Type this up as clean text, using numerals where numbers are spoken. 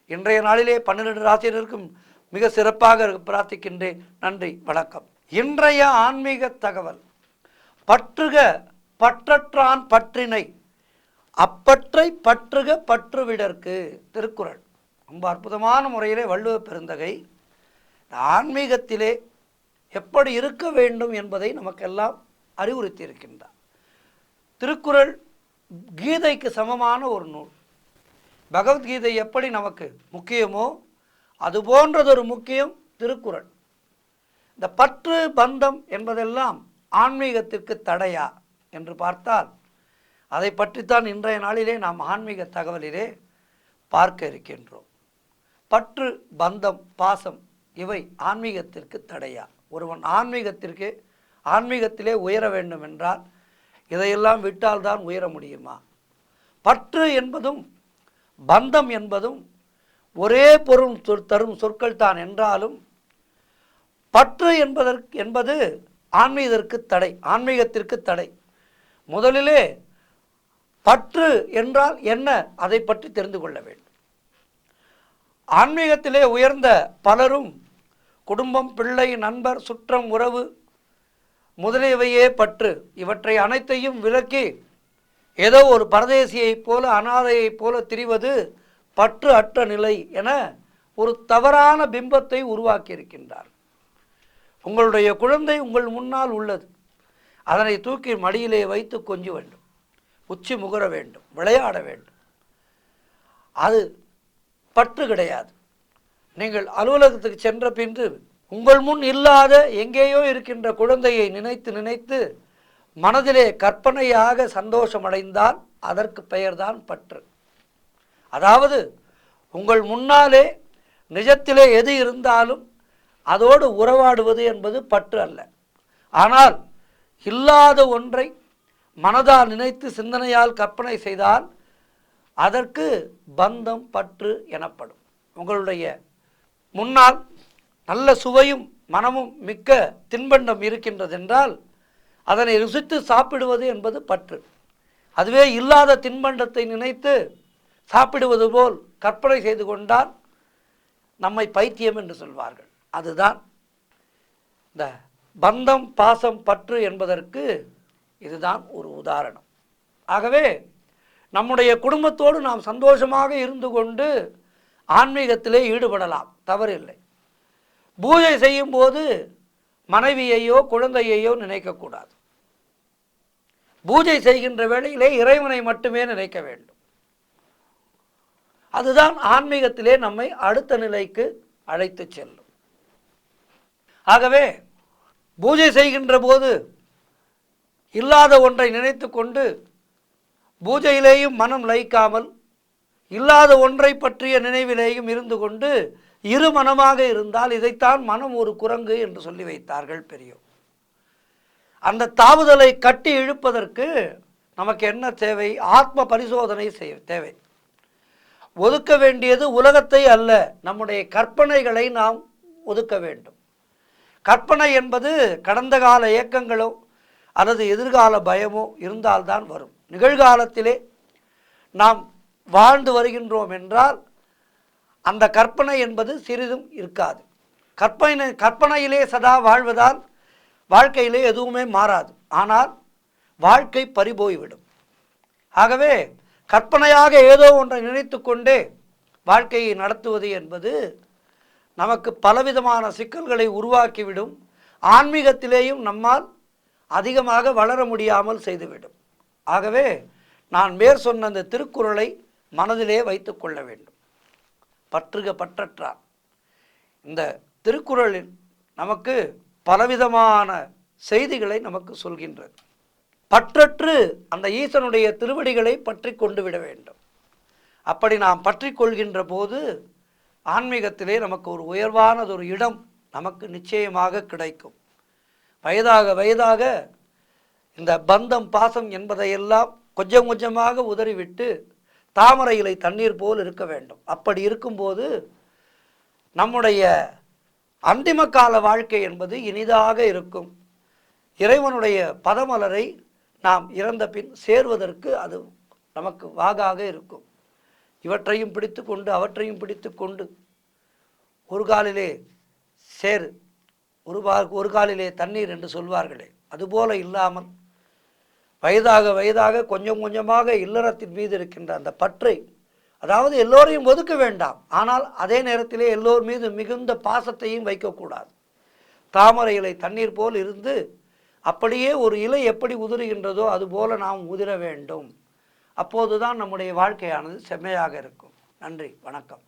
இன்றைய நாளிலே 12 ராசியினருக்கும் மிக சிறப்பாக பிரார்த்திக்கின்றேன். நன்றி, வணக்கம். இன்றைய ஆன்மீக தகவல்: பற்றுக பற்றற்றான் பற்றினை, அப்பற்றை பற்றுக பற்றுவிடற்கு. திருக்குறள். ரொம்ப அற்புதமான முறையிலே வள்ளுவ பெருந்தகை ஆன்மீகத்திலே எப்படி இருக்க வேண்டும் என்பதை நமக்கெல்லாம் அறிவுறுத்தி இருக்கின்றார். திருக்குறள் கீதைக்கு சமமான ஒரு நூல். பகவத்கீதை எப்படி நமக்கு முக்கியமோ அது போன்றதொரு முக்கியம் திருக்குறள். இந்த பற்று பந்தம் என்பதெல்லாம் ஆன்மீகத்திற்கு தடையா என்று பார்த்தால் அதை பற்றித்தான் இன்றைய நாளிலே நாம் ஆன்மீக தகவலிலே பார்க்க இருக்கின்றோம். பற்று பந்தம் பாசம் இவை ஆன்மீகத்திற்கு தடையா? ஒருவன் ஆன்மீகத்திலே உயர வேண்டும் என்றால் இதையெல்லாம் விட்டால்தான் உயர முடியுமா? பற்று என்பதும் பந்தம் என்பதும் ஒரே பொருள் தரும் சொற்கள் தான் என்றாலும் பற்று என்பது ஆன்மீகத்திற்கு தடை. முதலிலே பற்று என்றால் என்ன, அதை பற்றி தெரிந்து கொள்ள வேண்டும். ஆன்மீகத்திலே உயர்ந்த பலரும் குடும்பம், பிள்ளை, நண்பர், சுற்றம், உறவு முதலியவையே பற்று. இவற்றை அனைத்தையும் விலக்கி ஏதோ ஒரு பரதேசியைப் போல அனாதையைப் போல திரிவது பற்று அற்ற நிலை என ஒரு தவறான பிம்பத்தை உருவாக்கி இருக்கின்றார். உங்களுடைய குழந்தை உங்கள் முன்னால் உள்ளது. அதனை தூக்கி மடியிலே வைத்து கொஞ்ச வேண்டும், உச்சி முகர வேண்டும், விளையாட வேண்டும். அது பற்று கிடையாது. நீங்கள் அலுவலகத்துக்கு சென்ற பின்பு உங்கள் முன் இல்லாத எங்கேயோ இருக்கின்ற குழந்தையை நினைத்து மனதிலே கற்பனையாக சந்தோஷமடைந்தால் அதற்கு பெயர்தான் பற்று. அதாவது உங்கள் முன்னாலே நிஜத்திலே எது இருந்தாலும் அதோடு உறவாடுவது என்பது பற்று அல்ல. ஆனால் இல்லாத ஒன்றை மனதால் நினைத்து சிந்தனையால் கற்பனை செய்தால் அதற்கு பந்தம் பற்று எனப்படும். உங்களுடைய முன்னால் நல்ல சுவையும் மனமும் மிக்க தின்பண்டம் இருக்கின்றதென்றால் அதனை ருசித்து சாப்பிடுவது என்பது பற்று. அதுவே இல்லாத தின்பண்டத்தை நினைத்து சாப்பிடுவது போல் கற்பனை செய்து கொண்டால் நம்மை பைத்தியம் என்று சொல்வார்கள். அதுதான் இந்த பந்தம் பாசம் பற்று என்பதற்கு இதுதான் ஒரு உதாரணம். ஆகவே நம்முடைய குடும்பத்தோடு நாம் சந்தோஷமாக இருந்து கொண்டு ஆன்மீகத்திலே ஈடுபடலாம், தவறில்லை. பூஜை செய்யும் போது மனைவியையோ குழந்தையையோ நினைக்கக்கூடாது. பூஜை செய்கின்ற வேளையிலே இறைவனை மட்டுமே நினைக்க வேண்டும். அதுதான் ஆன்மீகத்திலே நம்மை அடுத்த நிலைக்கு அழைத்து செல்லும். ஆகவே பூஜை செய்கின்ற போது இல்லாத ஒன்றை நினைத்து கொண்டு பூஜையிலேயும் மனம் லயிக்காமல் இல்லாத ஒன்றை பற்றிய நினைவிலேயும் இருந்து கொண்டு இரு மனமாக இருந்தால் இதைத்தான் மனம் ஒரு குரங்கு என்று சொல்லி வைத்தார்கள் பெரியோர். அந்த தாவுதலை கட்டி இழுப்பதற்கு நமக்கு என்ன தேவை? ஆத்ம பரிசோதனை தேவை. ஒதுக்க வேண்டியது உலகத்தை அல்ல, நம்முடைய கற்பனைகளை நாம் ஒதுக்க வேண்டும். கற்பனை என்பது கடந்த கால இயக்கங்களோ அல்லது எதிர்கால பயமோ இருந்தால்தான் வரும். நிகழ்காலத்திலே நாம் வாழ்ந்து வருகின்றோம் என்றால் அந்த கற்பனை என்பது சிறிதும் இருக்காது. கற்பனையிலே சதா வாழ்வதால் வாழ்க்கையிலே எதுவுமே மாறாது. ஆனால் வாழ்க்கை பறிபோய்விடும். ஆகவே கற்பனையாக ஏதோ ஒன்றை நினைத்து கொண்டே வாழ்க்கையை நடத்துவது என்பது நமக்கு பலவிதமான சிக்கல்களை உருவாக்கிவிடும். ஆன்மீகத்திலேயும் நம்மால் அதிகமாக வளர முடியாமல் செய்துவிடும். ஆகவே நான் சொன்ன அந்த திருக்குறளை மனதிலே வைத்து கொள்ள வேண்டும். பற்றுக பற்றற்றான். இந்த திருக்குறளில் நமக்கு பலவிதமான செய்திகளை நமக்கு சொல்கின்றது. பற்றற்று அந்த ஈசனுடைய திருவடிகளை பற்றி கொண்டு விட வேண்டும். அப்படி நாம் பற்றி கொள்கின்ற போது ஆன்மீகத்திலே நமக்கு ஒரு உயர்வானதொரு இடம் நமக்கு நிச்சயமாக கிடைக்கும். வயதாக இந்த பந்தம் பாசம் என்பதையெல்லாம் கொஞ்சம் கொஞ்சமாக உதறிவிட்டு தாமரை இலை தண்ணீர் போல் இருக்க வேண்டும். அப்படி இருக்கும்போது நம்முடைய அந்திம கால வாழ்க்கை என்பது இனிதாக இருக்கும். இறைவனுடைய பதமலரை நாம் இறந்த பின் சேர்வதற்கு அது நமக்கு வாகாக இருக்கும். இவற்றையும் பிடித்து கொண்டு அவற்றையும் பிடித்து கொண்டு ஒரு காலிலே சேர் ஒரு காலிலே தண்ணீர் என்று சொல்வார்களே, அதுபோல இல்லாமல் வயதாக வயதாக கொஞ்சம் கொஞ்சமாக இல்லறத்தின் மீது இருக்கின்ற அந்த பற்றை, அதாவது எல்லோரையும் ஒதுக்க வேண்டாம், ஆனால் அதே நேரத்திலே எல்லோர் மீது மிகுந்த பாசத்தையும் வைக்கக்கூடாது. தாமரை இலை தண்ணீர் போல் இருந்து அப்படியே ஒரு இலை எப்படி உதிர்கின்றதோ அதுபோல நாம் உதிர வேண்டும். அப்போதுதான் நம்முடைய வாழ்க்கையானது செம்மையாக இருக்கும். நன்றி, வணக்கம்.